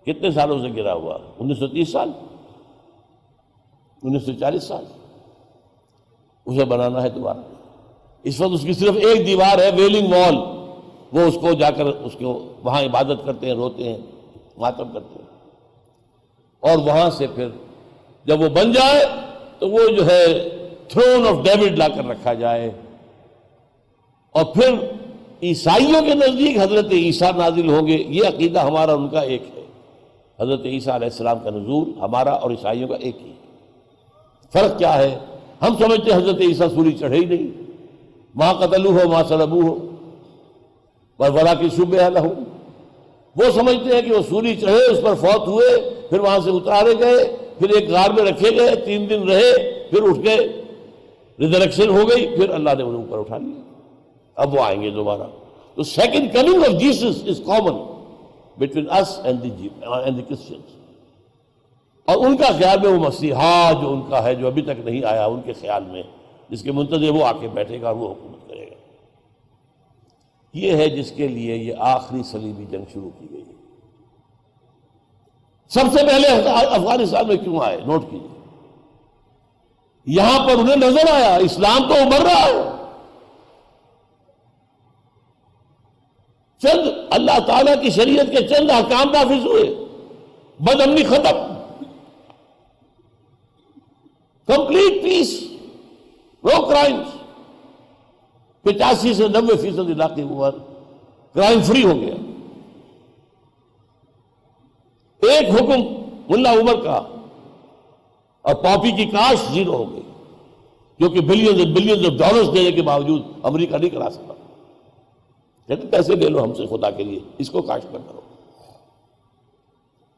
کتنے سالوں سے گرا ہوا؟ 1930 سال، 1940 سال. اسے بنانا ہے دوبارہ. اس وقت اس کی صرف ایک دیوار ہے، ویلنگ وال. وہ اس کو جا کر اس کو وہاں عبادت کرتے ہیں، روتے ہیں، ماتم کرتے ہیں. اور وہاں سے پھر جب وہ بن جائے تو وہ جو ہے تھرون آف ڈیوڈ لا کر رکھا جائے. اور پھر عیسائیوں کے نزدیک حضرت عیسیٰ نازل ہوں گے. یہ عقیدہ ہمارا ان کا ایک ہے. حضرت عیسیٰ علیہ السلام کا نزول ہمارا اور عیسائیوں کا ایک ہی ہے. فرق کیا ہے؟ ہم سمجھتے ہیں حضرت عیسیٰ سولی چڑھے ہی نہیں، ماں قتلوہ ہو ماں صلبوہ ولکن شبہ لہم. وہ سمجھتے ہیں کہ وہ سولی چڑھے، اس پر فوت ہوئے، پھر وہاں سے اتارے گئے، پھر ایک غار میں رکھے گئے، 3 دن رہے، پھر اٹھ گئے، ریزریکشن ہو گئی، پھر اللہ نے انہیں اوپر اٹھا لیا. اب وہ آئیں گے دوبارہ. تو second coming of Jesus is common between us and the Christians. اور ان کا خیال میں وہ مسیحا جو ان کا ہے، جو ابھی تک نہیں آیا، ان کے خیال میں جس کے منتظر وہ آ کے بیٹھے گا اور وہ حکومت کرے گا. یہ ہے جس کے لیے یہ آخری صلیبی جنگ شروع کی گئی. سب سے پہلے افغانستان میں کیوں آئے؟ نوٹ کیجیے. یہاں پر انہیں نظر آیا اسلام تو ابھر رہا ہے. چند اللہ تعالیٰ کی شریعت کے چند احکام نافذ ہوئے، بد امنی ختم، کمپلیٹ پیس، نو کرائمز. 85 سے 90% علاقے اوور کرائم فری ہو گیا. ایک حکم ملا عمر کا اور پاپی کی کاشت 0 ہو گئی، جو کہ billions and billions of dollars دینے کے باوجود امریکہ نہیں کرا سکتا. کہتے پیسے لے لو ہم سے خدا کے لیے، اس کو کاشت نہ کرو.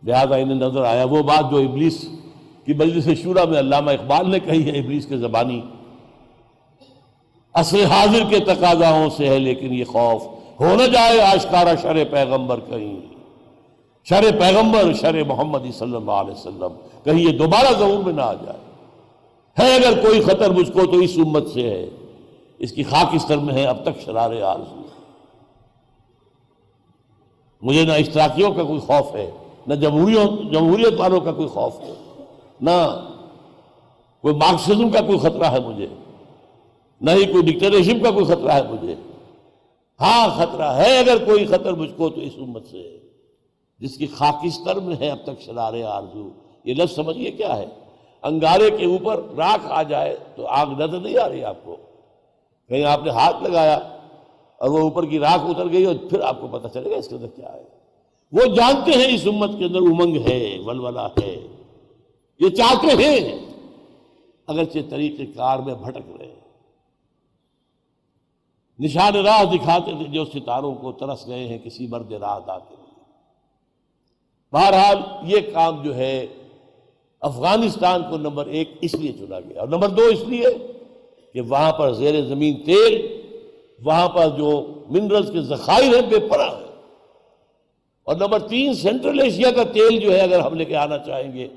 لہذا انہیں نظر آیا وہ بات جو ابلیس کی مجلس شورا میں علامہ اقبال نے کہی ہے ابلیس کے زبانی، عصر حاضر کے تقاضاؤں سے ہے لیکن یہ خوف، ہو نہ جائے آشکارا شر پیغمبر کہیں، شر پیغمبر شر محمدی صلی اللہ علیہ وسلم کہیں یہ دوبارہ ظہور میں نہ آ جائے. ہے اگر کوئی خطر مجھ کو تو اس امت سے ہے، اس کی خاکستر میں ہے اب تک شرار آرزو. مجھے نہ اشتراکیوں کا کوئی خوف ہے، نہ جمہوریت والوں کا کوئی خوف ہے، نہ کوئی مارکسزم کا کوئی خطرہ ہے مجھے، نہ ہی کوئی ڈکٹیٹرشپ کا کوئی خطرہ ہے مجھے. ہاں خطرہ ہے اگر کوئی خطر مجھ کو تو اس امت سے ہے جس کی خاکستر میں ہے اب تک شرار آرزو. یہ لفظ سمجھیے کیا ہے. انگارے کے اوپر راکھ آ جائے تو آگ نظر نہیں آ رہی آپ کو، کہیں آپ نے ہاتھ لگایا اور وہ اوپر کی راکھ اتر گئی اور پھر آپ کو پتہ چلے گا اس کے اندر کیا ہے. وہ جانتے ہیں اس امت کے اندر امنگ ہے، ولولہ ہے، یہ چاہتے ہیں اگرچہ طریقہ کار میں بھٹک رہے ہیں. نشان راہ دکھاتے تھے جو ستاروں کو، ترس گئے ہیں کسی مرد راہ دا کے لیے. بہرحال یہ کام جو ہے افغانستان کو نمبر 1 اس لیے چنا گیا، اور نمبر 2 اس لیے کہ وہاں پر زیر زمین تیل، وہاں پر جو منرلز کے ذخائر ہیں بے پناہ ہیں. اور نمبر 3 سینٹرل ایشیا کا تیل جو ہے اگر ہم لے کے آنا چاہیں گے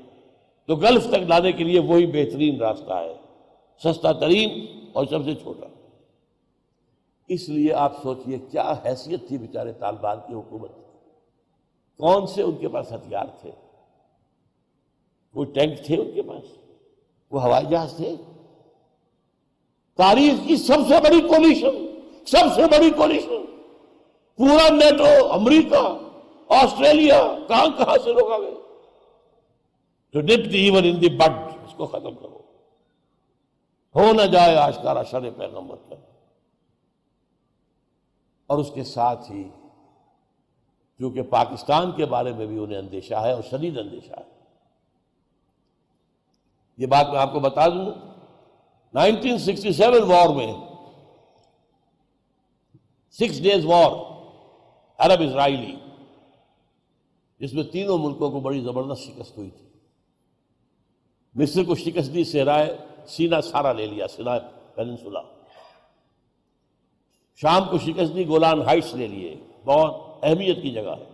تو گلف تک لانے کے لیے وہی بہترین راستہ ہے، سستا ترین اور سب سے چھوٹا. اس لیے آپ سوچئے کیا حیثیت تھی بیچارے طالبان کی حکومت کی. کون سے ان کے پاس ہتھیار تھے؟ کوئی ٹینک تھے ان کے پاس؟ کوئی ہوائی جہاز تھے؟ تاریخ کی سب سے بڑی کولیشن، پورا نیٹو، امریکہ، آسٹریلیا، کہاں سے لوگ آ گئے. تو ڈپٹ ایون ان دی بڈ، اس کو ختم کرو، ہو نہ جائے آشکارا شر پیغمبر کا. اور اس کے ساتھ ہی کیونکہ پاکستان کے بارے میں بھی انہیں اندیشہ ہے اور شدید اندیشہ ہے. یہ بات میں آپ کو بتا دوں، 1967 وار میں 6 days وار عرب اسرائیلی، جس میں تینوں ملکوں کو بڑی زبردست شکست ہوئی تھی. مصر کو شکست دی، صحرائے سینا سارا لے لیا، سینا پیننسولا. شام کو شکست دی، گولان ہائٹس لے لیے، بہت اہمیت کی جگہ ہے.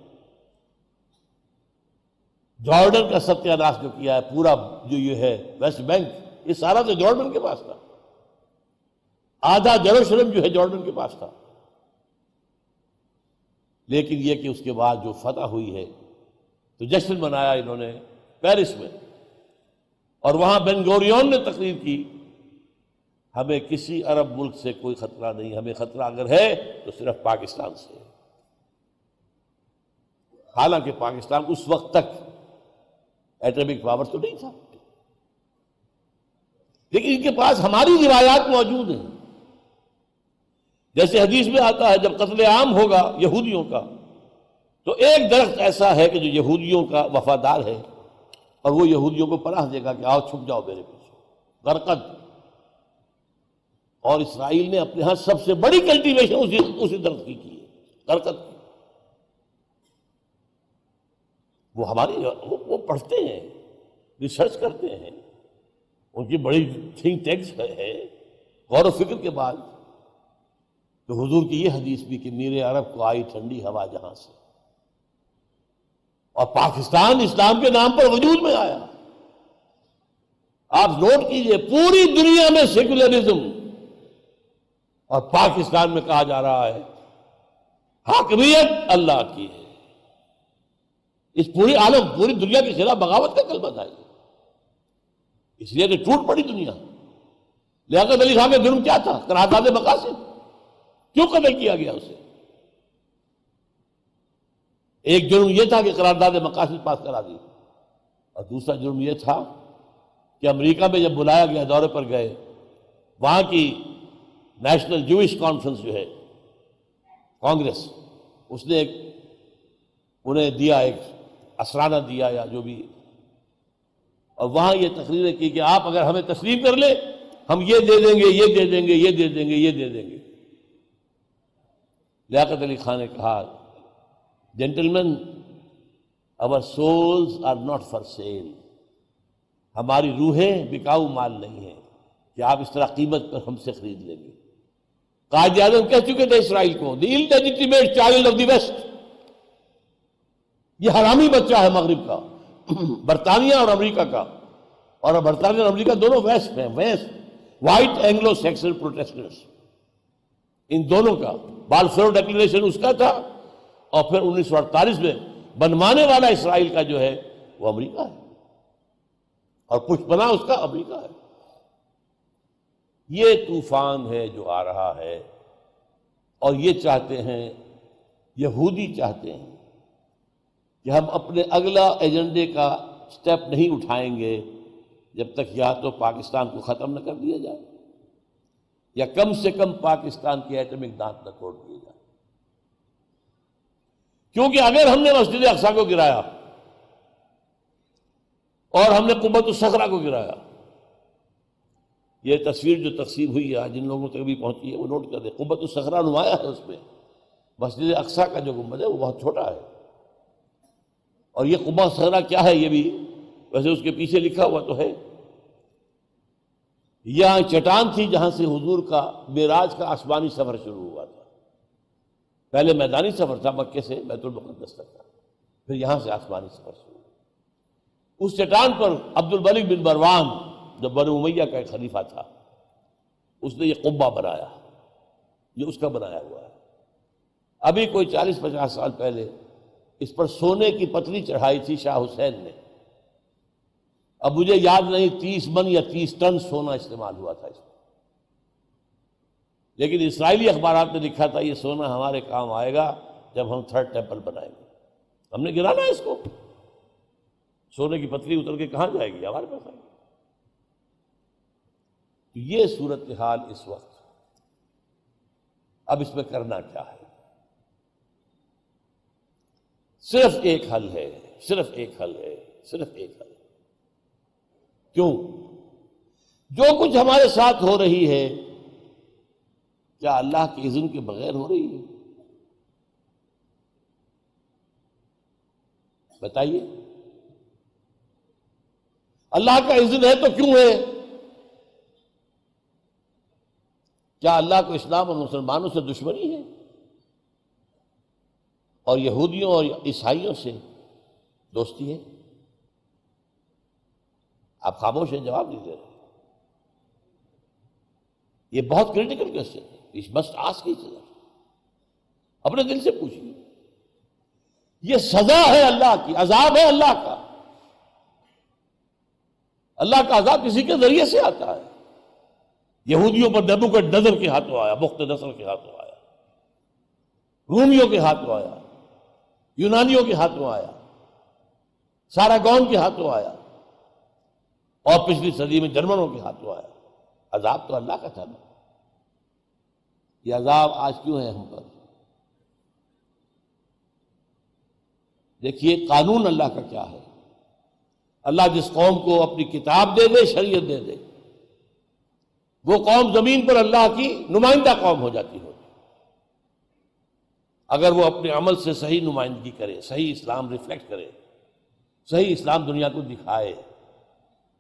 جارڈن کا ستیہ ناش جو کیا ہے، پورا جو یہ ہے ویسٹ بینک، یہ سارا تو جارڈن کے پاس تھا. آدھا یروشلم جو ہے جارڈن کے پاس تھا. لیکن یہ کہ اس کے بعد جو فتح ہوئی ہے تو جشن منایا انہوں نے پیرس میں، اور وہاں بن گوریون نے تقریر کی، ہمیں کسی عرب ملک سے کوئی خطرہ نہیں، ہمیں خطرہ اگر ہے تو صرف پاکستان سے ہے۔ حالانکہ پاکستان اس وقت تک ایٹمک پاور تو نہیں تھا، لیکن ان کے پاس ہماری روایات موجود ہیں۔ جیسے حدیث میں آتا ہے جب قتل عام ہوگا یہودیوں کا تو ایک درخت ایسا ہے کہ جو یہودیوں کا وفادار ہے اور وہ یہودیوں کو پناہ دے گا کہ آؤ چھپ جاؤ میرے پیچھے، غرقد۔ اور اسرائیل نے اپنے ہاں سب سے بڑی کلٹیویشن اسی درخت کی ہے، غرقد کی۔ وہ ہماری وہ پڑھتے ہیں، ریسرچ کرتے ہیں، ان کی بڑی تھنک ٹینکس ہے، غور و فکر کے بعد تو حضور کی یہ حدیث بھی کہ میر عرب کو آئی ٹھنڈی ہوا جہاں سے، اور پاکستان اسلام کے نام پر وجود میں آیا۔ آپ نوٹ کیجئے پوری دنیا میں سیکولرزم، اور پاکستان میں کہا جا رہا ہے حاکمیت اللہ کی ہے۔ اس پوری عالم، پوری دنیا کے خلاف بغاوت کا کلمہ تھا، اس لیے کہ ٹوٹ پڑی دنیا۔ لیاقت علی خان کا جرم کیا تھا؟ قرارداد مقاصد، کیوں قتل کیا گیا اسے؟ ایک جرم یہ تھا کہ قرارداد مقاصد پاس کرا دی، اور دوسرا جرم یہ تھا کہ امریکہ میں جب بلایا گیا دورے پر گئے، وہاں کی نیشنل جوئش کانفرنس جو ہے کانگریس، اس نے انہیں دیا ایک اسرانہ دیا یا جو بھی، اور وہاں یہ تقریریں کی کہ آپ اگر ہمیں تسلیم کر لیں ہم یہ دے دیں گے، یہ دے دیں گے، یہ دے دیں گے، یہ دے دیں گے۔ لیاقت علی خان نے کہا gentleman our souls are not for sale، ہماری روحیں بکاؤ مال نہیں ہیں کہ آپ اس طرح قیمت پر ہم سے خرید لیں گے۔ قائد اعظم کہہ چکے تھے اسرائیل کو the illegitimate child of the West، یہ حرامی بچہ ہے مغرب کا، برطانیہ اور امریکہ کا، اور برطانیہ اور امریکہ دونوں ویسٹ ہیں، west white Anglo Saxon protestants, ان دونوں کا بالفور ڈکلیریشن اس کا تھا، اور پھر 1948 میں بنوانے والا اسرائیل کا جو ہے وہ امریکہ ہے، اور پشت پناہ اس کا امریکہ ہے۔ یہ طوفان ہے جو آ رہا ہے، اور یہ چاہتے ہیں، یہودی چاہتے ہیں کہ ہم اپنے اگلا ایجنڈے کا سٹیپ نہیں اٹھائیں گے جب تک یا تو پاکستان کو ختم نہ کر دیا جائے یا کم سے کم پاکستان کی ایٹمک دانت نہ توڑ دیے جائے۔ کیونکہ اگر ہم نے مسجد اقصیٰ کو گرایا اور ہم نے قبۃ الصخرہ کو گرایا، یہ تصویر جو تقسیم ہوئی ہے جن لوگوں تک بھی پہنچی ہے وہ نوٹ کر دیں، قبۃ الصخرہ نمایاں ہے اس میں، مسجد اقصیٰ کا جو گنبد ہے وہ بہت چھوٹا ہے، اور یہ قبۃ الصخرہ کیا ہے یہ بھی ویسے اس کے پیچھے لکھا ہوا تو ہے۔ یہاں چٹان تھی جہاں سے حضور کا معراج کا آسمانی سفر شروع ہوا تھا، پہلے میدانی سفر تھا مکے سے بیت المقدس تک کا، پھر یہاں سے آسمانی سفر شروع ہوا۔ اس چٹان پر عبد الملک بن مروان جو بنو امیہ کا ایک خلیفہ تھا، اس نے یہ قبہ بنایا، یہ اس کا بنایا ہوا ہے۔ ابھی کوئی 40-50 سال پہلے اس پر سونے کی پتلی چڑھائی تھی شاہ حسین نے، اب مجھے یاد نہیں 30 من یا 30 ٹن سونا استعمال ہوا تھا اس میں، لیکن اسرائیلی اخبارات نے لکھا تھا یہ سونا ہمارے کام آئے گا جب ہم 3rd ٹیمپل بنائیں گے۔ ہم نے گرانا ہے اس کو، سونے کی پتلی اتر کے کہاں جائے گی، ہمارے پاس آئے گی۔ تو یہ صورتحال اس وقت، اب اس میں کرنا کیا ہے؟ صرف ایک حل ہے، صرف ایک حل ہے، صرف ایک حل ہے۔ کیوں؟ جو کچھ ہمارے ساتھ ہو رہی ہے کیا اللہ کے اذن کے بغیر ہو رہی ہے؟ بتائیے، اللہ کا اذن ہے تو کیوں ہے؟ کیا اللہ کو اسلام اور مسلمانوں سے دشمنی ہے اور یہودیوں اور عیسائیوں سے دوستی ہے؟ آپ خاموش ہیں، جواب نہیں دے رہے۔ یہ بہت کریٹیکل کوسچن ہے، اس مسٹ آسک ایچ ادر، اپنے دل سے پوچھیے۔ یہ سزا ہے اللہ کی، عذاب ہے اللہ کا. اللہ کا عذاب کسی کے ذریعے سے آتا ہے. یہودیوں پر نبوکدنضر کے ہاتھوں آیا، بخت نصر کے ہاتھوں آیا، رومیوں کے ہاتھوں آیا، یونانیوں کے ہاتھوں آیا، ساراگون کے ہاتھوں آیا، اور پچھلی صدی میں جرمنوں کے ہاتھوں آیا. عذاب تو اللہ کا تھا نا. یہ عذاب آج کیوں ہے ہم پر؟ دیکھیے قانون اللہ کا کیا ہے. اللہ جس قوم کو اپنی کتاب دے دے، شریعت دے دے، وہ قوم زمین پر اللہ کی نمائندہ قوم ہو جاتی ہو، اگر وہ اپنے عمل سے صحیح نمائندگی کرے، صحیح اسلام ریفلیکٹ کرے، صحیح اسلام دنیا کو دکھائے،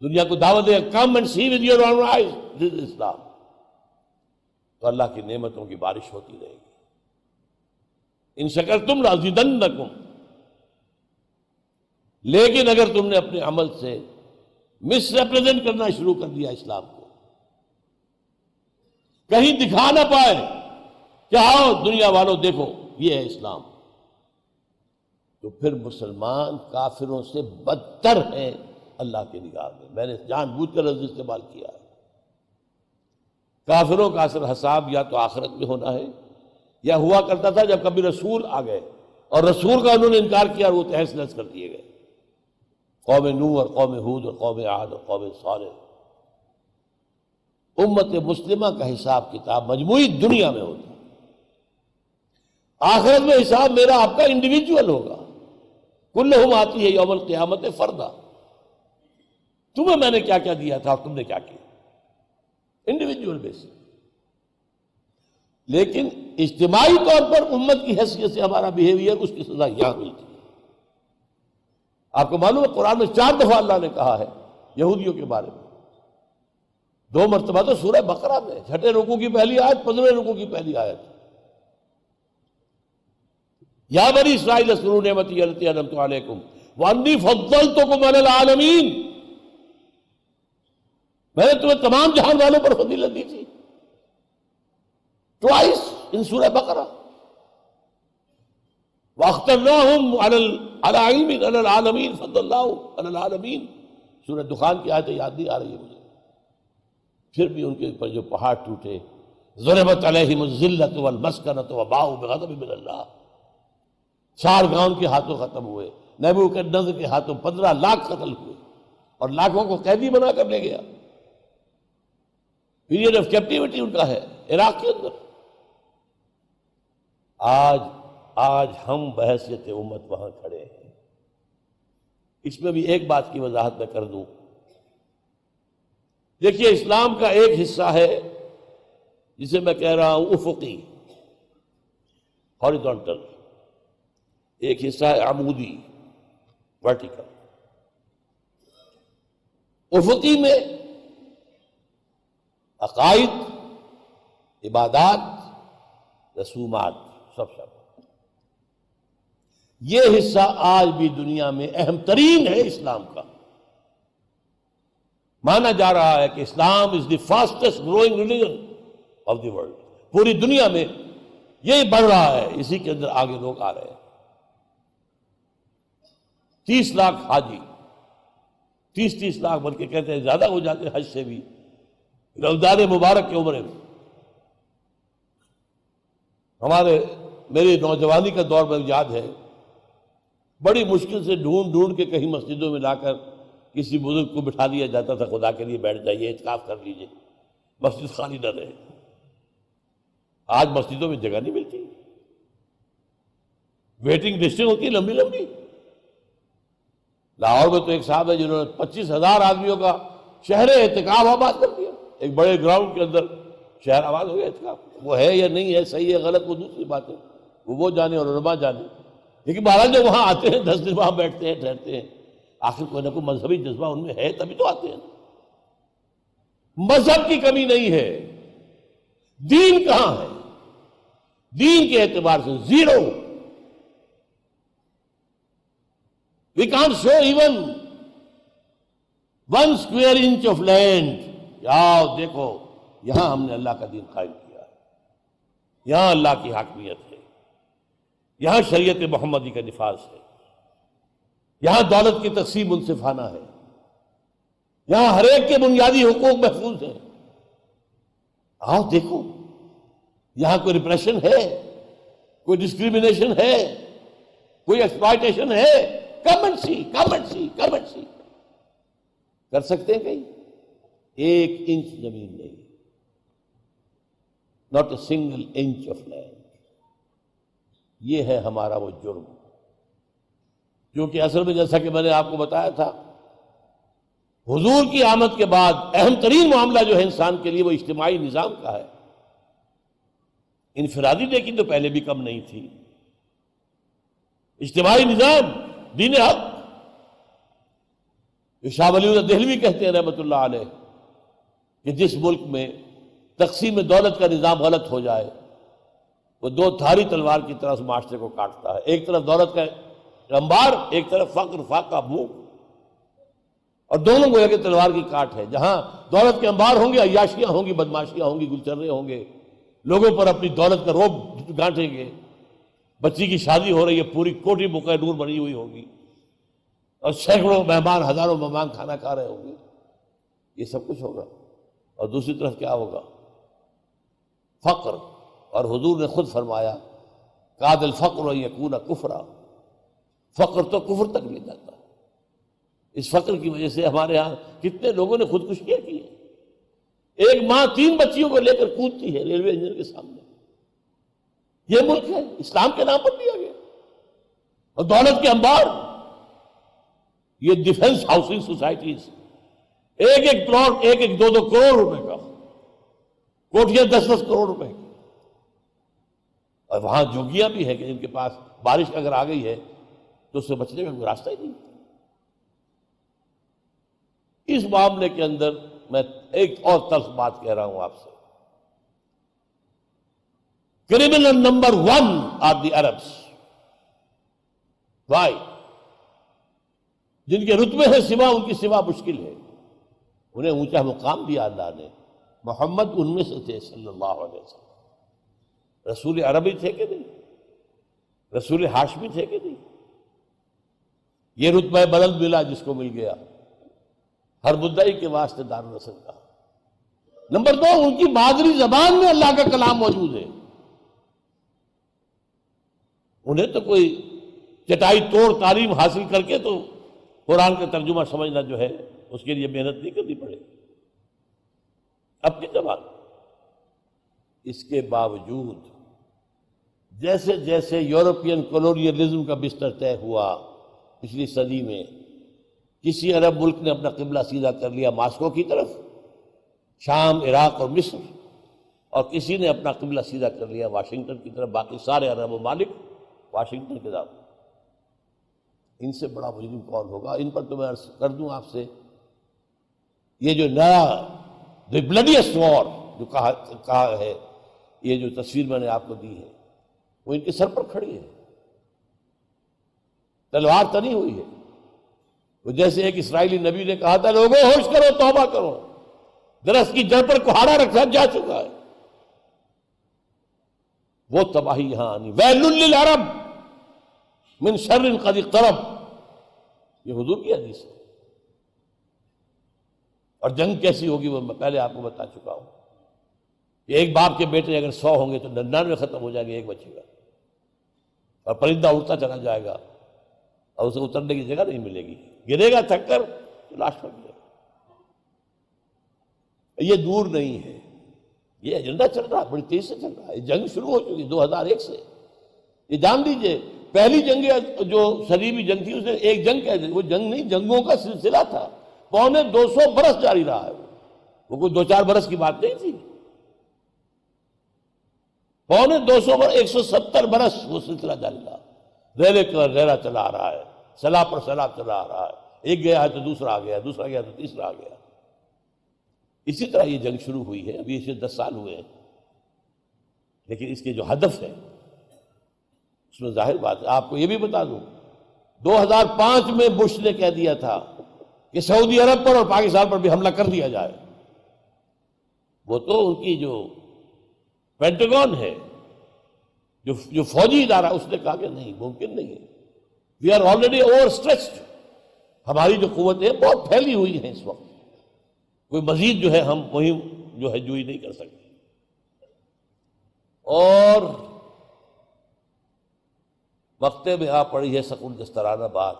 دنیا کو دعوت دے come and see with your own eyes this is Islam, تو اللہ کی نعمتوں کی بارش ہوتی رہے گی. ان شکرتم لازیدنکم. لیکن اگر تم نے اپنے عمل سے مس ریپرزینٹ کرنا شروع کر دیا اسلام کو، کہیں دکھا نہ پائے کہ آؤ دنیا والوں دیکھو یہ ہے اسلام، تو پھر مسلمان کافروں سے بدتر ہیں اللہ کی نگاہ میں. میں نے جان بوجھ کر لفظ استعمال کیا ہے. کافروں کا اثر حساب یا تو آخرت میں ہونا ہے، یا ہوا کرتا تھا جب کبھی رسول آ گئے اور رسول کا انہوں نے انکار کیا اور وہ تہس نہس کر دیے گئے. قوم نوح اور قوم ہود اور قوم عاد اور قوم صالح. امت مسلمہ کا حساب کتاب مجموعی دنیا میں ہوتا ہے. آخرت میں حساب میرا آپ کا انڈیویجول ہوگا. کلہم آتی ہے یوم القیامت فردا. تمہیں میں نے کیا کیا دیا تھا اور تم نے کیا کیا، انڈیویجول بیسس. لیکن اجتماعی طور پر امت کی حیثیت سے ہمارا بیہیویئر، اس کی سزا یہاں ملتی ہے. آپ کو معلوم ہے قرآن میں 4 دفعہ اللہ نے کہا ہے یہودیوں کے بارے میں. 2 مرتبہ تو سورہ بقرہ میں، 6 رکوع کی پہلی آیت، 15 رکوع کی پہلی آیت. یا بنی اسرائیل اذکروا نعمتی التی انعمت علیکم وانی فضلتکم علی العالمین. میں نے تمہیں تمام جہان والوں پر فضیلت دی تھی. ٹوائس ان سورہ بقرہ. واخترناہم علی علم علی العالمین فضلناہم علی العالمین. سورہ دخان کی آیت یاد نہیں آ رہی ہے مجھے. پھر بھی ان کے اوپر جو پہاڑ ٹوٹے، ضربت علیہم الذلۃ والمسکنۃ وباؤوا بغضب من اللہ. سارگون کے ہاتھوں ختم ہوئے، نبوکدنضر کے ہاتھوں 15 لاکھ قتل ہوئے اور لاکھوں کو قیدی بنا کر لے گیا. پیریڈ آف کیپٹیوٹی ان کا ہے عراق کے اندر. آج ہم بحیثیت امت وہاں کھڑے ہیں. اس میں بھی ایک بات کی وضاحت میں کر دوں. دیکھیے اسلام کا ایک حصہ ہے جسے میں کہہ رہا ہوں افقی، ہاریزونٹل. ایک حصہ ہے عمودی، ورٹیکل. افقی میں عقائد، عبادات، رسومات سب. یہ حصہ آج بھی دنیا میں اہم ترین ہے اسلام کا. مانا جا رہا ہے کہ Islam is the fastest growing religion of the world. پوری دنیا میں یہی بڑھ رہا ہے، اسی کے اندر آگے لوگ آ رہے ہیں. 30 لاکھ حاجی، 30 لاکھ بلکہ کہتے ہیں زیادہ ہو جاتے ہیں حج سے بھی رمضان مبارک کے عمرے میں. میری نوجوانی کا دور میں یاد ہے، بڑی مشکل سے ڈھونڈ کے کہیں مسجدوں میں لا کر کسی بزرگ کو بٹھا دیا جاتا تھا، خدا کے لیے بیٹھ جائیے، اعتکاف کر لیجیے، مسجد خالی نہ رہے. آج مسجدوں میں جگہ نہیں ملتی، ویٹنگ لسٹیں ہوتی ہیں لمبی لمبی. لاہور میں تو ایک صاحب ہے جنہوں نے 25,000 آدمیوں کا شہر اعتکاف آباد کر دیا. ایک بڑے گراؤنڈ کے اندر شہر آباد ہو گیا اعتکاف. وہ ہے یا نہیں ہے، صحیح ہے غلط، وہ دوسری بات ہے، وہ جانے اور علماء جانے. لیکن بہرحال جو وہاں آتے ہیں 10 دن وہاں بیٹھتے ہیں، ٹھہرتے ہیں. آخر کوئی نہ کوئی مذہبی جذبہ ان میں ہے تبھی تو آتے ہیں. مذہب کی کمی نہیں ہے، دین کہاں ہے؟ دین کے اعتبار سے zero. We can't show even 1 square inch of land. یاؤ دیکھو یہاں ہم نے اللہ کا دین قائم کیا ہے، یہاں اللہ کی حاکمیت ہے. یہاں شریعت محمدی کا نفاذ ہے، یہاں دولت کی تقسیم منصفانہ ہے، یہاں ہر ایک کے بنیادی حقوق محفوظ ہیں۔ آؤ دیکھو، یہاں کوئی ریپریشن ہے، کوئی ڈسکریمنیشن ہے، کوئی ایکسپلائٹیشن ہے؟ Come and see, come and see, come and see. کر سکتے ہیں کہیں؟ 1 انچ زمین نہیں، not a single inch of land۔ یہ ہے ہمارا وہ جرم، جو کہ اصل میں جیسا کہ میں نے آپ کو بتایا تھا، حضور کی آمد کے بعد اہم ترین معاملہ جو ہے انسان کے لیے وہ اجتماعی نظام کا ہے۔ انفرادی لیکن تو پہلے بھی کم نہیں تھی، اجتماعی نظام، دین حق۔ شاہ ولی اللہ دہلوی کہتے ہیں رحمۃ اللہ علیہ کہ جس ملک میں تقسیم دولت کا نظام غلط ہو جائے، وہ 2 دھاری تلوار کی طرح اس معاشرے کو کاٹتا ہے۔ ایک طرف دولت کا انبار، ایک طرف فقر، فاقہ، بھوک، اور دونوں گویا کہ تلوار کی کاٹ ہے۔ جہاں دولت کے انبار ہوں گے، عیاشیاں ہوں گی، بدماشیاں ہوں گی، گلچرے ہوں گے، لوگوں پر اپنی دولت کا روب گانٹیں گے، بچی کی شادی ہو رہی ہے، پوری کوٹھی بقع نور بنی ہوئی ہوگی، اور سینکڑوں مہمان، ہزاروں مہمان کھانا کھا رہے ہوں گے، یہ سب کچھ ہوگا۔ اور دوسری طرف کیا ہوگا؟ فقر۔ اور حضور نے خود فرمایا کاد الفقر ان یکون کفرا، فقر تو کفر تک لے جاتا ہے۔ اس فقر کی وجہ سے ہمارے ہاں کتنے لوگوں نے خودکشیاں کی ہیں۔ ایک ماں 3 بچیوں کو لے کر کودتی ہے ریلوے انجن کے سامنے۔ یہ ملک ہے اسلام کے نام پر دیا گیا، اور دولت کے انبار، یہ ڈیفنس ہاؤسنگ سوسائٹیز، ایک ایک پلاٹ 1-2 کروڑ روپے کا، کوٹھیاں 10-10 کروڑ روپے کی، اور وہاں جوگیاں بھی ہے کہ ان کے پاس بارش اگر آ گئی ہے تو اس سے بچنے کا کوئی راستہ ہی نہیں۔ اس معاملے کے اندر میں ایک اور تلخ بات کہہ رہا ہوں آپ سے۔ Criminal number 1 are the Arabs. Why? جن کے رتبے ہیں سوا، ان کی سوا مشکل ہے، انہیں اونچا مقام دیا اللہ نے۔ محمد ان میں سے تھے صلی اللہ علیہ وسلم۔ رسول عربی تھے کہ نہیں؟ رسول ہاشمی تھے کہ نہیں؟ یہ رتبہ بلند ملا جس کو مل گیا، ہر مدعی کے واسطے دار النسل کا۔ نمبر 2، ان کی مادری زبان میں اللہ کا کلام موجود ہے۔ انہیں تو کوئی چٹائی توڑ تعلیم حاصل کر کے تو قرآن کا ترجمہ سمجھنا جو ہے اس کے لیے محنت نہیں کرنی پڑے، اپنی زبان۔ اس کے باوجود جیسے جیسے یورپین کولونیلزم کا بستر طے ہوا پچھلی صدی میں، کسی عرب ملک نے اپنا قبلہ سیدھا کر لیا ماسکو کی طرف، شام، عراق اور مصر، اور کسی نے اپنا قبلہ سیدھا کر لیا واشنگٹن کی طرف۔ باقی سارے عرب ممالک واشنگٹن کے طرف۔ ان سے بڑا مجرم کون ہوگا؟ ان پر تو میں عرض کر دوں آپ سے، یہ جو نیا دی بلڈیسٹ وار جو کہا ہے، یہ جو تصویر میں نے آپ کو دی ہے، وہ ان کے سر پر کھڑی ہے، تلوار تنی ہوئی ہے۔ وہ جیسے ایک اسرائیلی نبی نے کہا تھا، لوگوں ہوش کرو، توبہ کرو، درخت کی جڑ پر کہاڑا رکھا جا چکا ہے۔ وہ تباہی یہاں آنی۔ ویل للعرب من شر قد اقترب، یہ حضور کی حدیث ہے۔ اور جنگ کیسی ہوگی وہ میں پہلے آپ کو بتا چکا ہوں کہ ایک باپ کے بیٹے اگر 100 ہوں گے تو 99 ختم ہو جائیں گے، ایک بچے گا، اور پرندہ اڑتا چلا جائے گا اور اسے اترنے کی جگہ نہیں ملے گی، گرے گا تھک کر تو لاش پر گرے گا۔ یہ دور نہیں ہے، یہ ایجنڈا چل رہا ہے، بڑی تیز سے چل رہا ہے۔ یہ جنگ شروع ہو چکی 2001 سے۔ یہ جان لیجئے پہلی جنگ جو صلیبی جنگ تھی، اس نے ایک جنگ کہتے ہیں، وہ جنگ نہیں، جنگوں کا سلسلہ تھا، 250 برس جاری رہا ہے۔ وہ کوئی 2-4 برس کی بات نہیں تھی، 250 برس، 170 برس وہ سلسلہ جاری رہا، ریلے کر ریلا چلا آ رہا ہے، سیلاب پر سیلاب چلا آ رہا ہے، ایک گیا ہے تو دوسرا آ گیا، دوسرا گیا تو تیسرا آ گیا۔ اسی طرح یہ جنگ شروع ہوئی ہے، ابھی اسے 10 سال ہوئے ہیں، لیکن اس کے جو ہدف ہے اس میں ظاہر بات ہے۔ آپ کو یہ بھی بتا دوں، 2005 میں بش نے کہہ دیا تھا کہ سعودی عرب پر اور پاکستان پر بھی حملہ کر دیا جائے۔ وہ تو ان کی جو پینٹاگون ہے، جو فوجی ادارہ اس نے کہا کہ نہیں، ممکن نہیں ہے، we are already overstretched, ہماری جو قوتیں بہت پھیلی ہوئی ہیں اس وقت، کوئی مزید جو ہے ہم مہم جو ہے جوئی نہیں کر سکتے۔ اور وقتے میں آ پڑی ہے سکول دسترانہ بات،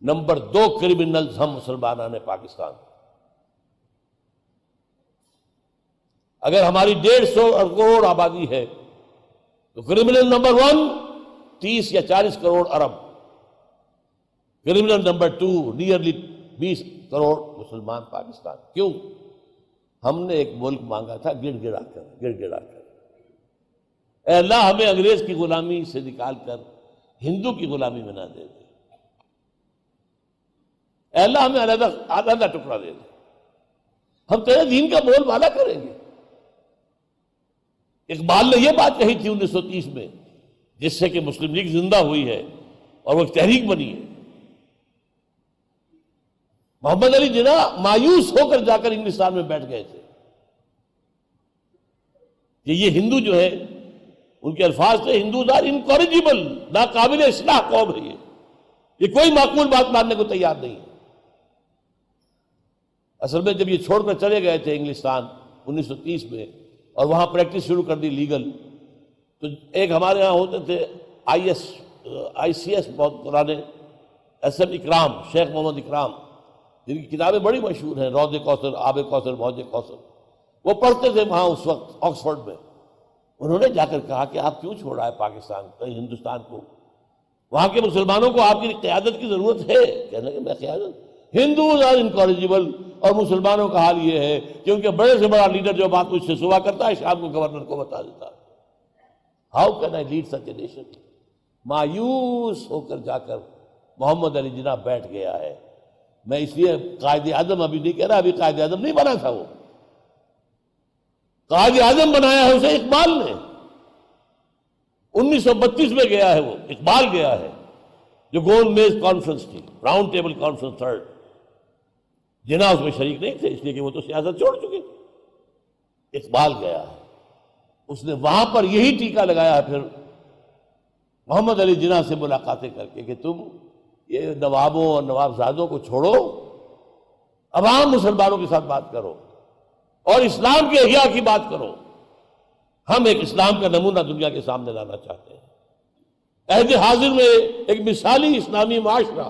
نمبر 2 کرمنلز ہم مسلمانان پاکستان۔ اگر ہماری 150 کروڑ آبادی ہے تو کرمنل نمبر 1 30 یا 40 کروڑ عرب، کرمنل نمبر 2 نیئرلی 20 کروڑ مسلمان پاکستان۔ کیوں؟ ہم نے ایک ملک مانگا تھا گڑ گڑا کر۔ اے اللہ ہمیں انگریز کی غلامی سے نکال کر ہندو کی غلامی میں نہ دے دے، اے اللہ ہمیں علیحدہ ٹکڑا دے دے، ہم تیرے دین کا بول بالا کریں گے۔ اقبال نے یہ بات کہی تھی 1930 میں، جس سے کہ مسلم لیگ زندہ ہوئی ہے اور وہ ایک تحریک بنی ہے۔ محمد علی جناح مایوس ہو کر جا کر انگلستان میں بیٹھ گئے تھے کہ یہ ہندو جو ہے، ان کے الفاظ تھے ہندوز آر انکوریجیبل، ناقابل اصلاح قوم ہے، یہ کوئی معقول بات ماننے کو تیار نہیں ہے۔ اصل میں جب یہ چھوڑ کر چلے گئے تھے انگلستان 1930 میں اور وہاں پریکٹس شروع کر دی لیگل، تو ایک ہمارے ہاں ہوتے تھے آئی سی ایس بہت پرانے، ایس ایم اکرام، شیخ محمد اکرام، جن کی کتابیں بڑی مشہور ہیں، روض کوثر، آب کوثر، موج کوثر، وہ پڑھتے تھے وہاں اس وقت آکسفورڈ میں۔ انہوں نے جا کر کہا کہ آپ کیوں چھوڑا ہے پاکستان ہندوستان کو، وہاں کے مسلمانوں کو آپ کی قیادت کی ضرورت ہے۔ کہنے کہ میں قیادت، ہندوز آر انکوریجیبل، اور مسلمانوں کا حال یہ ہے کہ ان کے بڑے سے بڑا لیڈر جو بات مجھ سے صبح کرتا ہے شام کو گورنر کو بتا دیتا ہے۔ How can I lead such a nation? مایوس ہو کر جا کر محمد علی جناح بیٹھ گیا ہے۔ میں اس لیے قائد اعظم ابھی نہیں کہہ رہا، ابھی قائد اعظم نہیں بنا تھا، وہ قائد اعظم بنایا ہے اسے اقبال نے، 1932 میں گیا ہے، وہ اقبال گیا ہے، جو گول میز کانفرنس تھی، راؤنڈ ٹیبل کانفرنس 3rd، جناح اس میں شریک نہیں تھے اس لیے کہ وہ تو سیاست چھوڑ چکے۔ اقبال گیا ہے، اس نے وہاں پر یہی ٹیکہ لگایا ہے پھر محمد علی جناح سے ملاقاتیں کر کے کہ تم یہ نوابوں اور نوابزادوں کو چھوڑو، عوام مسلمانوں کے ساتھ بات کرو اور اسلام کے احیاء کی بات کرو۔ ہم ایک اسلام کا نمونہ دنیا کے سامنے لانا چاہتے ہیں، عہد حاضر میں ایک مثالی اسلامی معاشرہ،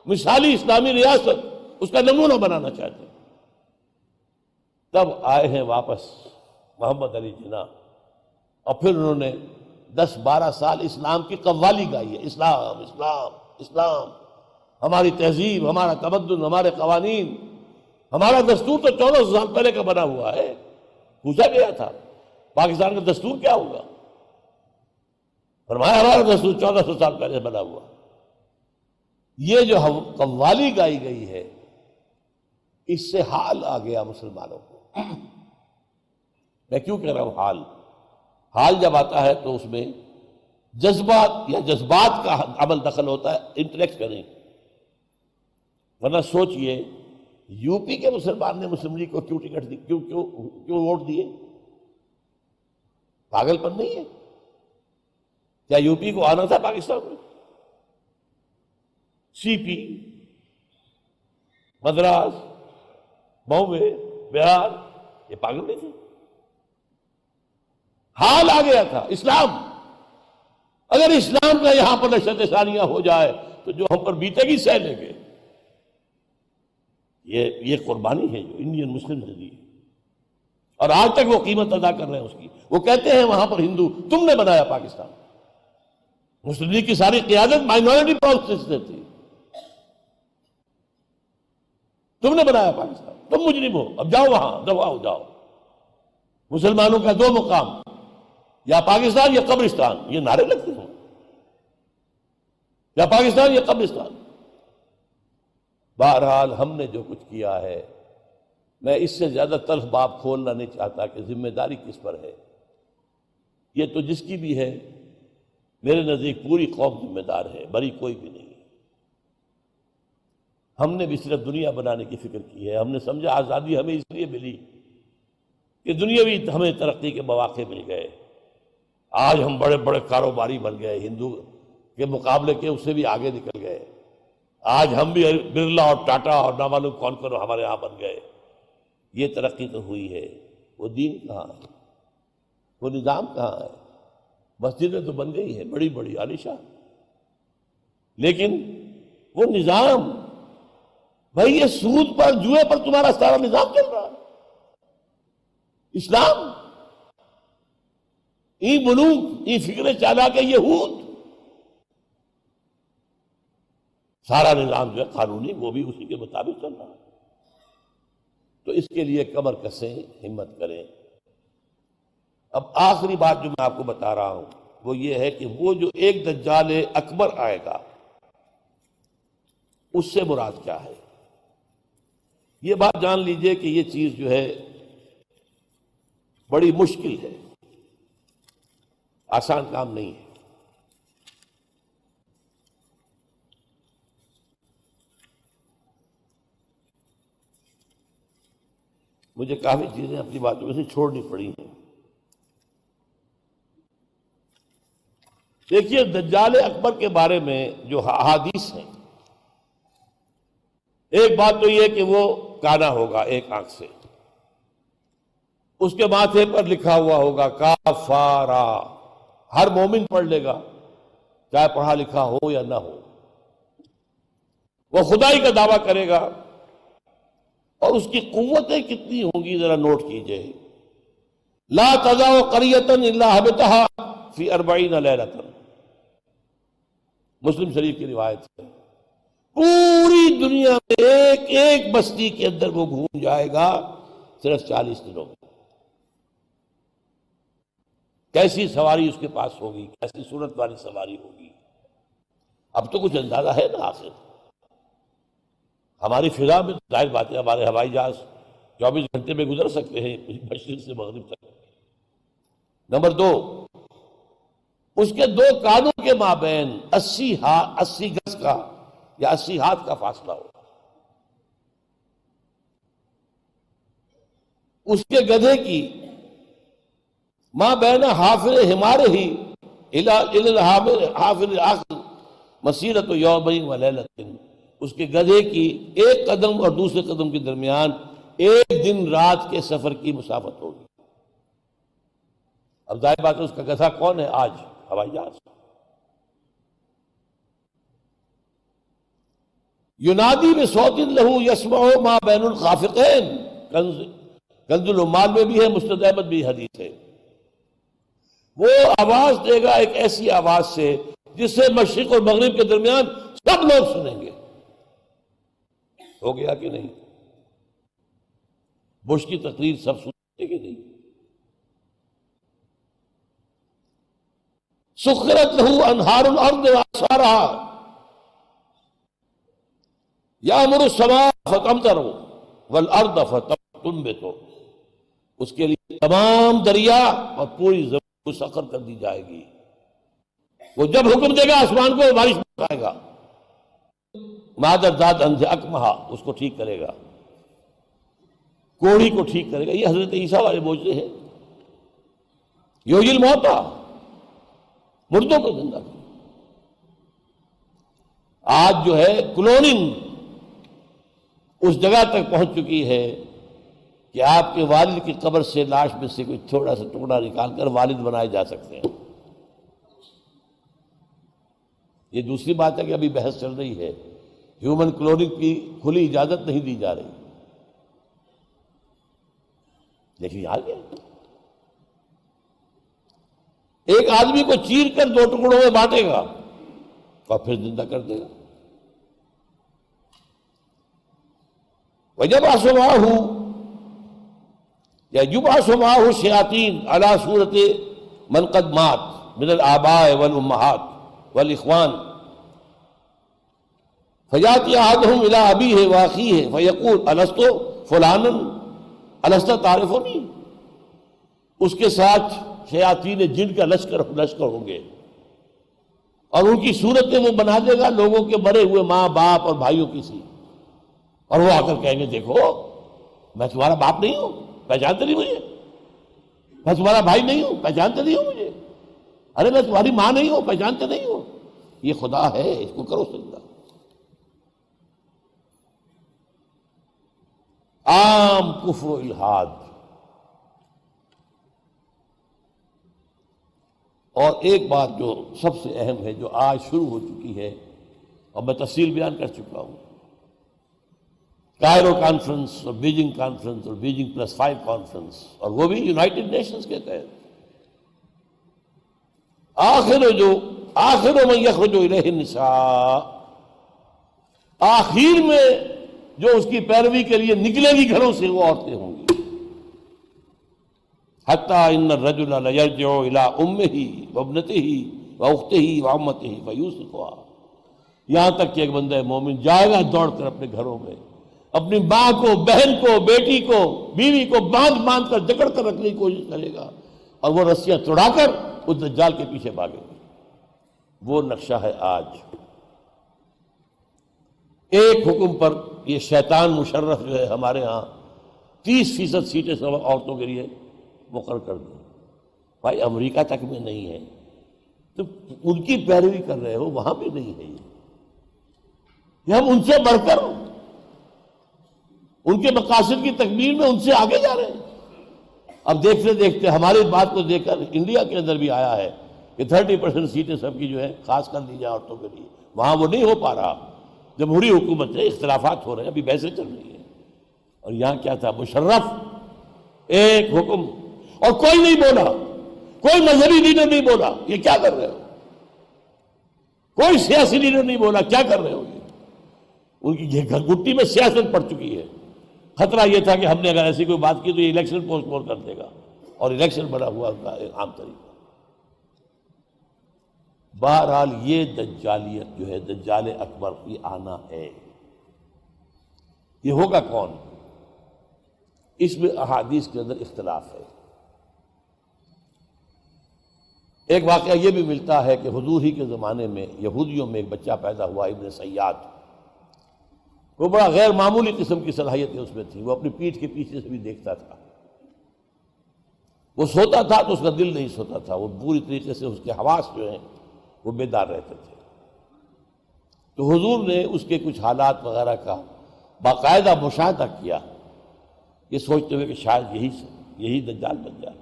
مثالی اسلامی ریاست، اس کا نمونہ بنانا چاہتے ہیں۔ تب آئے ہیں واپس محمد علی جناح، اور پھر انہوں نے 10-12 سال اسلام کی قوالی گائی ہے، اسلام اسلام اسلام، ہماری تہذیب، ہمارا تمدن، ہمارے قوانین، ہمارا دستور تو 1400 سال پہلے کا بنا ہوا ہے۔ پوچھا گیا تھا پاکستان کا دستور کیا ہوگا، فرمایا ہمارا دستور 1400 سال پہلے بنا ہوا۔ یہ جو قوالی گائی گئی ہے، اس سے حال آ گیا مسلمانوں کو۔ میں کیوں کہہ رہا ہوں حال جب آتا ہے تو اس میں جذبات یا جذبات کا عمل دخل ہوتا ہے، انٹلیکٹ کا نہیں۔ ورنہ سوچئے یو پی کے مسلمان نے مسلم لیگ کو کیوں ٹکٹ دی، کیوں ووٹ دیے؟ پاگل پن نہیں ہے؟ کیا یو پی کو آنا تھا پاکستان میں؟ سی پی، مدراس، بامبے، بہار، یہ پاگل نہیں تھے؟ حال آ گیا تھا اسلام۔ اگر اسلام کا یہاں پر نشست ثانیہ ہو جائے تو جو ہم پر بیتے گی سہ لیں گے۔ یہ قربانی ہے جو انڈین مسلم نے دی، اور آج تک وہ قیمت ادا کر رہے ہیں اس کی۔ وہ کہتے ہیں وہاں پر ہندو، تم نے بنایا پاکستان، مسلم لیگ کی ساری قیادت مائنورٹی پالیٹکس سے تھی، تم نے بنایا پاکستان، تم مجرم ہو، اب جاؤ وہاں دفاع ہو جاؤ۔ مسلمانوں کا 2 مقام، یا پاکستان یا قبرستان، یہ نعرے لگتے ہیں، یا پاکستان یا قبرستان۔ بہرحال ہم نے جو کچھ کیا ہے، میں اس سے زیادہ تلخ باب کھولنا نہیں چاہتا کہ ذمہ داری کس پر ہے۔ یہ تو جس کی بھی ہے، میرے نزدیک پوری قوم ذمہ دار ہے، بری کوئی بھی نہیں ہے۔ ہم نے بھی صرف دنیا بنانے کی فکر کی ہے۔ ہم نے سمجھا آزادی ہمیں اس لیے ملی کہ دنیاوی ہمیں ترقی کے مواقع مل گئے، آج ہم بڑے بڑے کاروباری بن گئے، ہندو کے مقابلے کے اس سے بھی آگے نکل گئے. آج ہم بھی برلا اور ٹاٹا اور نہ معلوم کون کون ہمارے ہاں بن گئے. یہ ترقی تو ہوئی ہے، وہ دین کہاں ہے؟ وہ نظام کہاں ہے؟ مسجدیں تو بن گئی ہیں بڑی بڑی عالیشان، لیکن وہ نظام، بھائی یہ سود پر جوئے پر تمہارا سارا نظام چل رہا ہے. اسلام ای ملوک ای فکر چالا کے یہود، سارا نظام جو ہے قانونی وہ بھی اسی کے مطابق چل رہا ہے. تو اس کے لیے کمر کسیں، ہمت کریں. اب آخری بات جو میں آپ کو بتا رہا ہوں وہ یہ ہے کہ وہ جو ایک دجال اکبر آئے گا اس سے مراد کیا ہے. یہ بات جان لیجئے کہ یہ چیز جو ہے بڑی مشکل ہے، آسان کام نہیں ہے. مجھے کافی چیزیں اپنی باتوں میں سے چھوڑنی پڑی ہیں. دیکھیے دجال اکبر کے بارے میں جو احادیث ہیں، ایک بات تو یہ کہ وہ کانا ہوگا ایک آنکھ سے، اس کے ماتھے پر لکھا ہوا ہوگا کافارا، ہر مومن پڑھ لے گا چاہے پڑھا لکھا ہو یا نہ ہو. وہ خدائی کا دعویٰ کرے گا، اور اس کی قوتیں کتنی ہوں گی ذرا نوٹ کیجئے. لا تضع قریۃ الا حبطها فی 40 لیلۃ، مسلم شریف کی روایت ہے. پوری دنیا میں ایک ایک بستی کے اندر وہ گھوم جائے گا صرف 40 دنوں میں. کیسی سواری اس کے پاس ہوگی، کیسی صورت والی سواری ہوگی. اب تو کچھ اندازہ ہے نا. آخر ہماری فضا میں ظاہر بات ہے ہمارے ہوائی جہاز 24 گھنٹے میں گزر سکتے ہیں مشرق سے مغرب تک. نمبر 2، اس کے 2 کانوں کے مابین 80 گز کا یا 80 ہاتھ کا فاصلہ ہوگا. اس کے گدھے کی ماں بین حافر ہمارے ہی حافر آخر مسیرت یومین و لیلۃ، اس کے گدھے کی ایک قدم اور دوسرے قدم کے درمیان ایک دن رات کے سفر کی مسافت ہوگی. اب ظاہر بات ہے اس کا گدھا کون ہے آج؟ ہوائی جہاز. ینادی بصوت لہ یسمع ما بین الخافقین، کنز العمال میں بھی ہے، مسند احمد بھی حدیث ہے. وہ آواز دے گا ایک ایسی آواز سے جس سے مشرق اور مغرب کے درمیان سب لوگ سنیں گے. ہو گیا کہ نہیں؟ بش کی تقریر سب سنتے کہ نہیں؟ سخرت لہ انہار الارض واسارها یامر السماء فتمطر والارض فتنبت، اس کے لیے تمام دریا اور پوری زمین کو سخر کر دی جائے گی. وہ جب حکم دے گا آسمان کو بارش برسائے گا. مادر ذات انز اکمہا، اس کو ٹھیک کرے گا، کوڑی کو ٹھیک کرے گا. یہ حضرت عیسیٰ والے معجزے ہیں. یحیی الموتیٰ، مردوں کو زندہ کرے. آج جو ہے کلوننگ اس جگہ تک پہنچ چکی ہے کہ آپ کے والد کی قبر سے لاش میں سے کوئی تھوڑا سا ٹکڑا نکال کر والد بنائے جا سکتے ہیں. یہ دوسری بات ہے کہ ابھی بحث چل رہی ہے، ہیومن کلوننگ کی کھلی اجازت نہیں دی جا رہی، لیکن آ گیا. ایک آدمی کو چیر کر 2 ٹکڑوں میں بانٹے گا اور پھر زندہ کر دے گا. وَيَبْعَثُ مَعَهُ یا يُبْعَثُ مَعَهُ الشَّيَاطِينُ عَلَى صُورَةِ مَنْ قَدْ مَاتَ مِنَ الْآبَاءِ وَالْأُمَّهَاتِ وَالْإِخْوَانِ فَيَأْتِي أَحَدُهُمْ إِلَىٰ أَبِيهِ وَأَخِيهِ فَيَقُولُ أَلَسْتُ فُلَانًا أَلَسْتَ تَعْرِفُنِي. اس کے ساتھ شیاطین جن کا لشکر ہوں گے اور ان کی صورتیں وہ بنا دے گا لوگوں کے مرے ہوئے ماں باپ اور بھائیوں کی سی، اور وہ آ کر کہیں گے دیکھو میں تمہارا باپ نہیں ہوں، پہچانتے نہیں مجھے، میں تمہارا بھائی نہیں ہوں، پہچانتے نہیں ہوں مجھے، ارے میں تمہاری ماں نہیں ہوں، پہچانتے نہیں ہو؟ یہ خدا ہے، اس کو کرو سجدہ۔ عام کفر و الحاد۔ اور ایک بات جو سب سے اہم ہے، جو آج شروع ہو چکی ہے اور میں تفصیل بیان کر چکا ہوں، کائرو کانفرنس اور بیجنگ کانفرنس اور بیجنگ +5 کانفرنس، اور وہ بھی یونائٹڈ نیشنز کے تحت، آخر من یخرج الیہ النساء، آخر میں جو اس کی پیروی کے لیے نکلے گی گھروں سے وہ عورتیں ہوں گی۔ حتی ان الرجل لیرجع الی امہ وابنتہ واختہ وعمتہ فیوثقھا، یہاں تک کہ ایک بندہ مومن جائے گا دوڑ کر اپنے گھروں میں، اپنی ماں کو، بہن کو، بیٹی کو، بیوی کو باندھ کر جکڑ کر رکھنے کی کوشش کرے گا، اور وہ رسیاں توڑا کر اس دجال کے پیچھے بھاگے گا۔ وہ نقشہ ہے آج۔ ایک حکم پر یہ شیطان مشرف جو ہے ہمارے ہاں 30% سیٹیں سب عورتوں کے لیے مقرر کر دیں۔ بھائی امریکہ تک میں نہیں ہے تو ان کی پیروی کر رہے ہو، وہاں بھی نہیں ہے یہ ہم ان سے بڑھ کر ان کے مقاصد کی تکمیل میں ان سے آگے جا رہے ہیں۔ اب دیکھتے دیکھتے ہماری بات کو دیکھ کر انڈیا کے اندر بھی آیا ہے کہ 30% سیٹیں سب کی جو ہے خاص کر دی جائے عورتوں کے لیے، وہاں وہ نہیں ہو پا رہا۔ جمہوری حکومت ہے، اختلافات ہو رہے ہیں، ابھی بحثیں چل رہی ہیں، اور یہاں کیا تھا، مشرف ایک حکم، اور کوئی نہیں بولا، کوئی مذہبی لیڈر نہیں بولا یہ کیا کر رہے ہو، کوئی سیاسی لیڈر نہیں بولا کیا کر رہے ہو یہ۔ ان کی گھٹی میں سیاست پڑ چکی ہے۔ خطرہ یہ تھا کہ ہم نے اگر ایسی کوئی بات کی تو یہ الیکشن پوسٹ پون کر دے گا، اور الیکشن بڑا ہوا ان کا عام طریقہ۔ بہرحال یہ دجالیت جو ہے، دجال اکبر، یہ آنا ہے۔ یہ ہوگا کون؟ اس میں احادیث کے اندر اختلاف ہے۔ ایک واقعہ یہ بھی ملتا ہے کہ حضور ہی کے زمانے میں یہودیوں میں ایک بچہ پیدا ہوا، ابن سیاد۔ وہ بڑا غیر معمولی قسم کی صلاحیتیں اس میں تھیں، وہ اپنی پیٹھ کے پیچھے سے بھی دیکھتا تھا، وہ سوتا تھا تو اس کا دل نہیں سوتا تھا، وہ پوری طریقے سے اس کے حواس جو ہیں وہ بیدار رہتے تھے۔ تو حضور نے اس کے کچھ حالات وغیرہ کا باقاعدہ مشاہدہ کیا، یہ سوچتے ہوئے کہ شاید یہی دجال بن جائے۔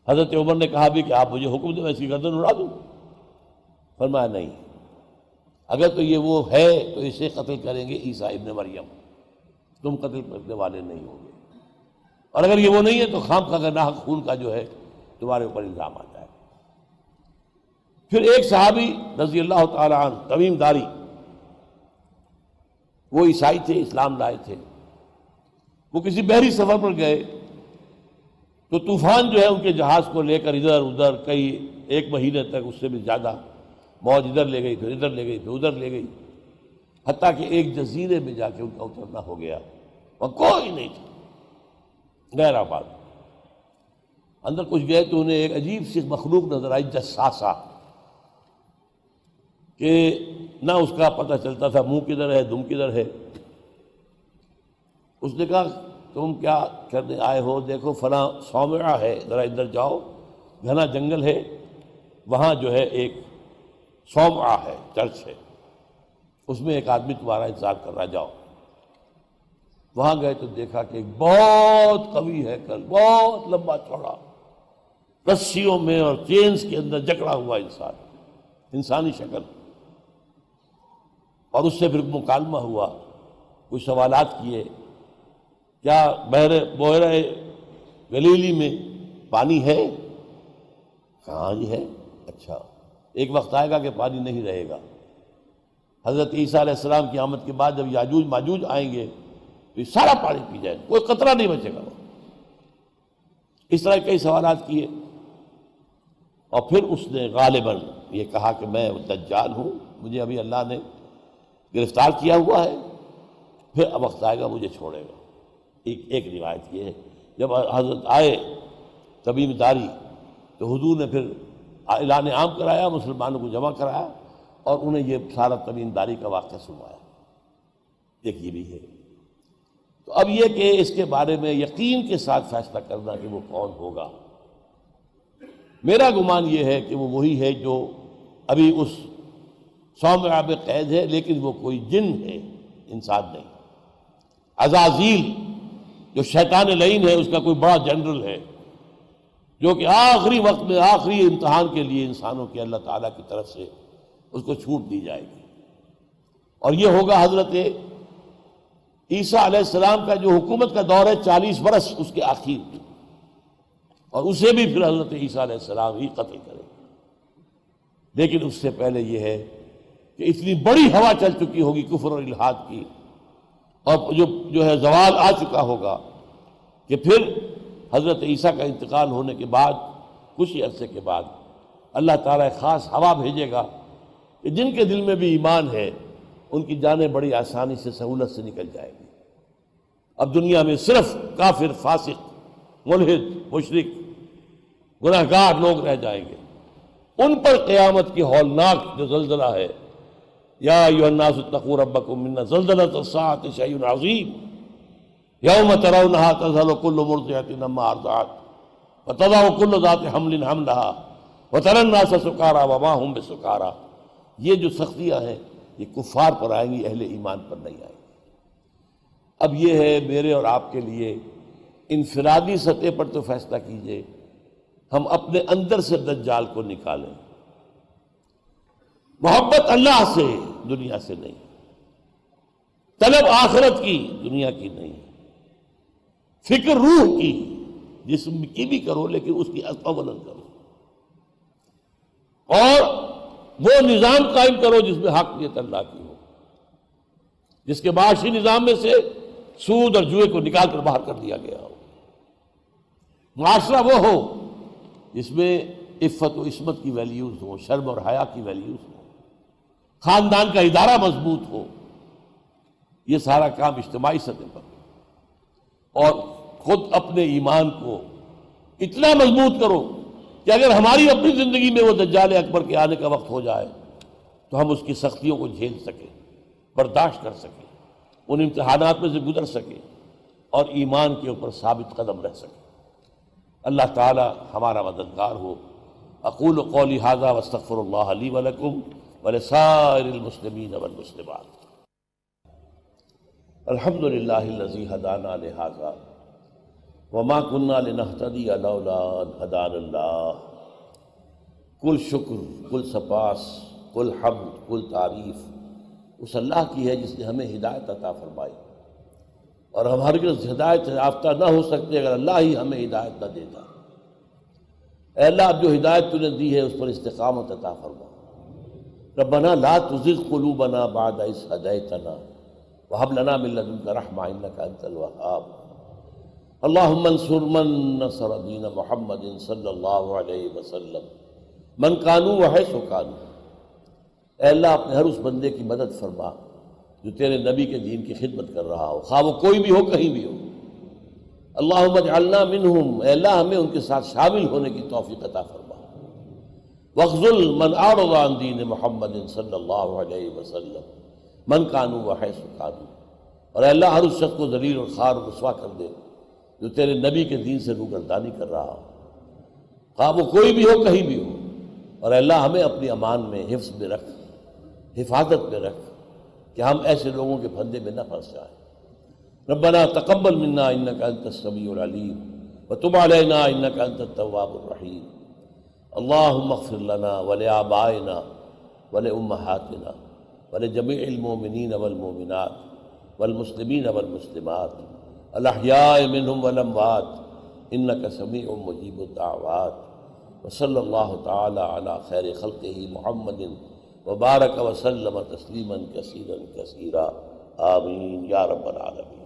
حضرت عمر نے کہا بھی کہ آپ مجھے حکم دیں میں اس کی گردن اڑا دوں۔ فرمایا نہیں، اگر تو یہ وہ ہے تو اسے قتل کریں گے عیسیٰ ابن مریم، تم قتل کرنے والے نہیں ہوں گے، اور اگر یہ وہ نہیں ہے تو خام خواہ ناحق خون کا جو ہے تمہارے اوپر الزام آتا ہے۔ پھر ایک صحابی رضی اللہ تعالی عنہ، تمیم داری، وہ عیسائی تھے، اسلام لائے تھے، وہ کسی بحری سفر پر گئے تو طوفان جو ہے ان کے جہاز کو لے کر ادھر ادھر کئی ایک مہینے تک، اس سے بھی زیادہ، موج ادھر لے گئی پھر ادھر لے گئی پھر ادھر لے گئی، حتیٰ کہ ایک جزیرے میں جا کے ان کا اترنا ہو گیا، وہاں کوئی نہیں تھا، غیر آباد۔ اندر کچھ گئے تو انہیں ایک عجیب سی مخلوق نظر آئی، جساسہ، کہ نہ اس کا پتہ چلتا تھا منہ کدھر ہے دم کدھر ہے۔ اس نے کہا تم کیا کرنے آئے ہو؟ دیکھو فلاں صومعہ ہے، ذرا ادھر جاؤ، گھنا جنگل ہے، وہاں جو ہے ایک صومعہ ہے، چرچ ہے، اس میں ایک آدمی تمہارا انتظار کر رہا، جاؤ۔ وہاں گئے تو دیکھا کہ ایک بہت قوی ہے، بہت لمبا چوڑا، رسیوں میں اور چینز کے اندر جکڑا ہوا انسان، انسانی شکل، اور اس سے پھر مکالمہ ہوا، کچھ سوالات کیے، کیا بحیرہ گلیلی میں پانی ہے؟ ہاں جی ہے۔ اچھا، ایک وقت آئے گا کہ پانی نہیں رہے گا، حضرت عیسیٰ علیہ السلام کی آمد کے بعد جب یاجوج ماجوج آئیں گے تو یہ سارا پانی پی جائے، کوئی قطرہ نہیں بچے گا۔ اس طرح کئی سوالات کیے، اور پھر اس نے غالباً یہ کہا کہ میں دجال ہوں، مجھے ابھی اللہ نے گرفتار کیا ہوا ہے، پھر اب وقت آئے گا مجھے چھوڑے گا۔ ایک روایت یہ ہے، جب حضرت آئے تمیم داری تو حضور نے پھر اعلان عام کرایا، مسلمانوں کو جمع کرایا، اور انہیں یہ سارا تمیم داری کا واقعہ سنوایا۔ ایک یہ بھی ہے۔ تو اب یہ کہ اس کے بارے میں یقین کے ساتھ فیصلہ کرنا کہ وہ کون ہوگا، میرا گمان یہ ہے کہ وہ وہی ہے جو ابھی اس صومعہ میں قید ہے، لیکن وہ کوئی جن ہے، انسان نہیں۔ عزازیل جو شیطان لعین ہے، اس کا کوئی بڑا جنرل ہے جو کہ آخری وقت میں آخری امتحان کے لیے انسانوں کے اللہ تعالیٰ کی طرف سے اس کو چھوٹ دی جائے گی۔ اور یہ ہوگا حضرت عیسیٰ علیہ السلام کا جو حکومت کا دور ہے 40 برس اس کے آخر میں، اور اسے بھی پھر حضرت عیسیٰ علیہ السلام ہی قتل کرے گا۔ لیکن اس سے پہلے یہ ہے کہ اتنی بڑی ہوا چل چکی ہوگی کفر اور الحاد کی، اور جو ہے زوال آ چکا ہوگا، کہ پھر حضرت عیسیٰ کا انتقال ہونے کے بعد کچھ ہی عرصے کے بعد اللہ تعالیٰ ایک خاص ہوا بھیجے گا کہ جن کے دل میں بھی ایمان ہے ان کی جانیں بڑی آسانی سے سہولت سے نکل جائے گی۔ اب دنیا میں صرف کافر، فاسق، ملحد، مشرک، گناہگار لوگ رہ جائیں گے۔ ان پر قیامت کی ہولناک جو زلزلہ ہے، یا ایھا الناس اتقوا ربکم ان زلزلۃ الساعۃ شیء عظیم یوم ترونھا تذہل کل مرضعۃ عما ارضعت وتضع کل ذات حمل حملها وتری الناس سکارى وما هم بسکارى۔ یہ جو سختیاں ہیں یہ کفار پر آئیں گی، اہل ایمان پر نہیں آئیں گی۔ اب یہ ہے میرے اور آپ کے لیے انفرادی سطح پر تو فیصلہ کیجئے، ہم اپنے اندر سے دجال کو نکالیں۔ محبت اللہ سے، دنیا سے نہیں، طلب آخرت کی، دنیا کی نہیں، فکر روح کی، جسم کی بھی کرو لیکن اس کی اولاً کرو، اور وہ نظام قائم کرو جس میں حاکمیت اللہ کی ہو، جس کے معاشی نظام میں سے سود اور جوئے کو نکال کر باہر کر دیا گیا ہو۔ معاشرہ وہ ہو جس میں عفت و عصمت کی ویلیوز ہو، شرم اور حیا کی ویلیوز ہو، خاندان کا ادارہ مضبوط ہو۔ یہ سارا کام اجتماعی سطح پر ہو، اور خود اپنے ایمان کو اتنا مضبوط کرو کہ اگر ہماری اپنی زندگی میں وہ دجال اکبر کے آنے کا وقت ہو جائے تو ہم اس کی سختیوں کو جھیل سکیں، برداشت کر سکیں، ان امتحانات میں سے گزر سکیں، اور ایمان کے اوپر ثابت قدم رہ سکیں۔ اللہ تعالی ہمارا مددگار ہو۔ اقول قولی ھذا واستغفر اللہ لی ولکم ولسائر المسلمین والمسلمات۔ الحمد للہ الذی ہدانا لھذا وما كنا لنہتدی لولا ان ہدانا اللہ۔ کل شکر، کل سپاس، کل حمد، کل تعریف اس اللہ کی ہے جس نے ہمیں ہدایت عطا فرمائی، اور ہم ہرگز ہدایت یافتہ نہ ہو سکتے اگر اللہ ہی ہمیں ہدایت نہ دیتا۔ اے اللہ، اب جو ہدایت تو نے دی ہے اس پر استقامت عطا فرما۔ ربنا لا تزغ قلوبنا بعد اذ ہدیتنا وہب لنا من لدنک رحمہ انک انت الوہاب۔ اللہم انصر من نصر دین محمد صلی اللہ علیہ وسلم من کانوا وحیث کانوا۔ اے اللہ، اپنے ہر اس بندے کی مدد فرما جو تیرے نبی کے دین کی خدمت کر رہا ہو، خواہ وہ کوئی بھی ہو، کہیں بھی ہو۔ اللہم اجعلنا منہم، اے اللہ ہمیں ان کے ساتھ شامل ہونے کی توفیق عطا فرما۔ واخذل من اعرض عن دین محمد صلی اللہ علیہ وسلم من کانوا وحیث کانوا۔ اور اے اللہ، ہر اس شخص کو ذلیل اور خوار و رسوا کر دے جو تیرے نبی کے دین سے روگردانی کر رہا ہو، خواہ وہ کوئی بھی ہو، کہیں بھی ہو۔ اور اے اللہ ہمیں اپنی امان میں، حفظ میں رکھ، حفاظت میں رکھ، کہ ہم ایسے لوگوں کے پھندے میں نہ پھنس جائیں۔ ربنا تقبل منا انک انت السمیع العلیم وتب علینا انک انت التواب الرحیم۔ اللہم اغفر لنا ولآبائنا ولأمہاتنا ولجمیع المؤمنین والمؤمنات والمسلمین والمسلمات الاحیاء منہم والاموات انک سمیع مجیب الدعوات۔ وصلی اللہ تعالی علی خیر خلقہ محمد وبارک وسلم تسلیما کثیرا کثیرا آمین یا رب العالمین۔